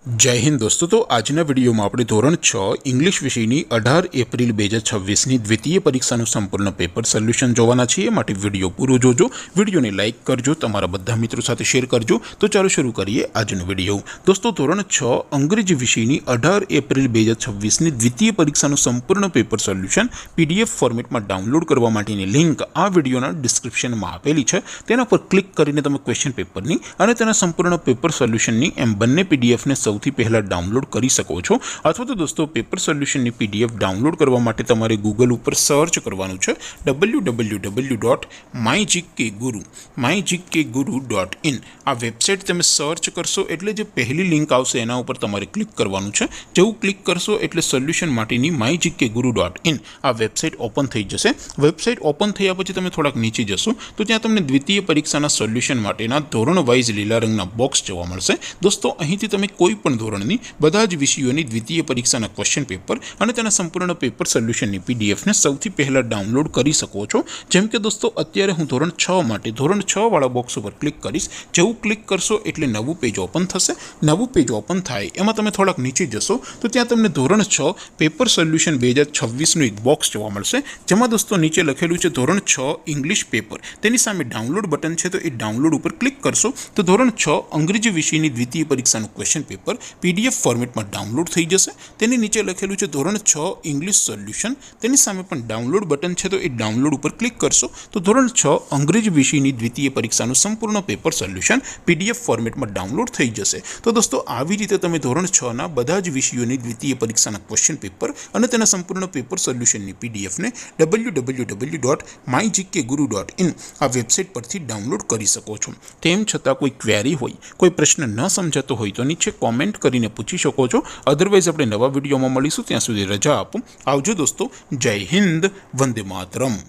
जय हिंद दोस्तों। तो આજના વિડીયોમાં આપણે ધોરણ 6 ઇંગ્લિશ વિષયની 18 એપ્રિલ 2026ની દ્વિતીય પરીક્ષાનું સંપૂર્ણ પેપર સોલ્યુશન જોવાના છીએ। માટે વિડીયો પૂરો જોજો, વિડીયોને લાઇક કરજો, તમારા બધા મિત્રો સાથે શેર કરજો। તો ચાલો શરૂ કરીએ આજનો વિડીયો। દોસ્તો ધોરણ 6 અંગ્રેજી વિષયની 18 એપ્રિલ 2026ની દ્વિતીય પરીક્ષાનું સંપૂર્ણ પેપર સોલ્યુશન પીડીએફ ફોર્મેટમાં ડાઉનલોડ કરવા માટેની લિંક આ વિડીયોના ડિસ્ક્રિપ્શનમાં આપેલી છે। તેના પર ક્લિક કરીને તમે ક્વેશ્ચન પેપરની અને તેના સંપૂર્ણ પેપર સોલ્યુશનની એમ બંને પીડીએફને સૌથી પહેલા ડાઉનલોડ કરી શકો છો। અથવા તો દોસ્તો પેપર સોલ્યુશનની પીડીએફ ડાઉનલોડ કરવા માટે તમારે ગૂગલ ઉપર સર્ચ કરવાનું છે www.mygkguru.in। આ વેબસાઇટ તમે સર્ચ કરશો એટલે જે પહેલી લિંક આવશે એના ઉપર તમારે ક્લિક કરવાનું છે। જેવું ક્લિક કરશો એટલે સોલ્યુશન માટેની mygkguru.in આ વેબસાઇટ ઓપન થઈ જશે। વેબસાઇટ ઓપન થયા પછી તમે થોડાક નીચે જશો તો ત્યાં તમને દ્વિતીય પરીક્ષાના સોલ્યુશન માટેના ધોરણ વાઇઝ લીલા રંગના બોક્સ જોવા મળશે। દોસ્તો અહીંથી તમે કોઈ પણ ધોરણની બધા જ વિષયોની દ્વિતીય પરીક્ષાના ક્વેશ્ચન પેપર અને તેના સંપૂર્ણ પેપર સોલ્યુશનની પીડીએફને સૌથી પહેલા ડાઉનલોડ કરી શકો છો। જેમ કે દોસ્તો અત્યારે હું ધોરણ 6 માટે ધોરણ 6 વાળા બોક્સ ઉપર ક્લિક કરીશ। જેવું ક્લિક કરશો એટલે નવું પેજ ઓપન થશે। નવું પેજ ઓપન થાય એમાં તમે થોડાક નીચે જશો તો ત્યાં તમને ધોરણ 6 પેપર સોલ્યુશન 2026નું એક બોક્સ જોવા મળશે। જેમાં દોસ્તો નીચે લખેલું છે ધોરણ 6 ઇંગ્લિશ પેપર, તેની સામે ડાઉનલોડ બટન છે તો એ ડાઉનલોડ ઉપર ક્લિક કરશો તો ધોરણ 6 અંગ્રેજી વિષયની દ્વિતીય પરીક્ષાનું ક્વેશ્ચન પેપર પીડીએફ ફોર્મેટમાં ડાઉનલોડ થઈ જશે। તેની નીચે લખેલું છે ધોરણ 6 ઇંગ્લિશ સોલ્યુશન, તેની સામે પણ ડાઉનલોડ બટન છે તો એ ડાઉનલોડ ઉપર ક્લિક કરશો તો ધોરણ 6 અંગ્રેજી વિષયની દ્વિતીય પરીક્ષાનું સંપૂર્ણ પેપર સોલ્યુશન પીડીએફ ફોર્મેટમાં ડાઉનલોડ થઈ જશે। તો દોસ્તો આવી રીતે તમે ધોરણ 6ના બધા જ વિષયોની દ્વિતીય પરીક્ષાના ક્વેશ્ચન પેપર અને તેના સંપૂર્ણ પેપર સોલ્યુશનની પીડીએફને www.mygkguru.in આ વેબસાઇટ પરથી ડાઉનલોડ કરી શકો છો। તેમ છતાં કોઈ ક્વેરી હોય, કોઈ પ્રશ્ન ન સમજાતો હોય તો નીચે કોમેન્ટ કરીને પૂછી શકો છો। અધરવાઇઝ આપણે નવા વિડીયોમાં મળીશું, ત્યાં સુધી રજા આપો। આવજો દોસ્તો, જય હિન્દ, વંદે માતરમ।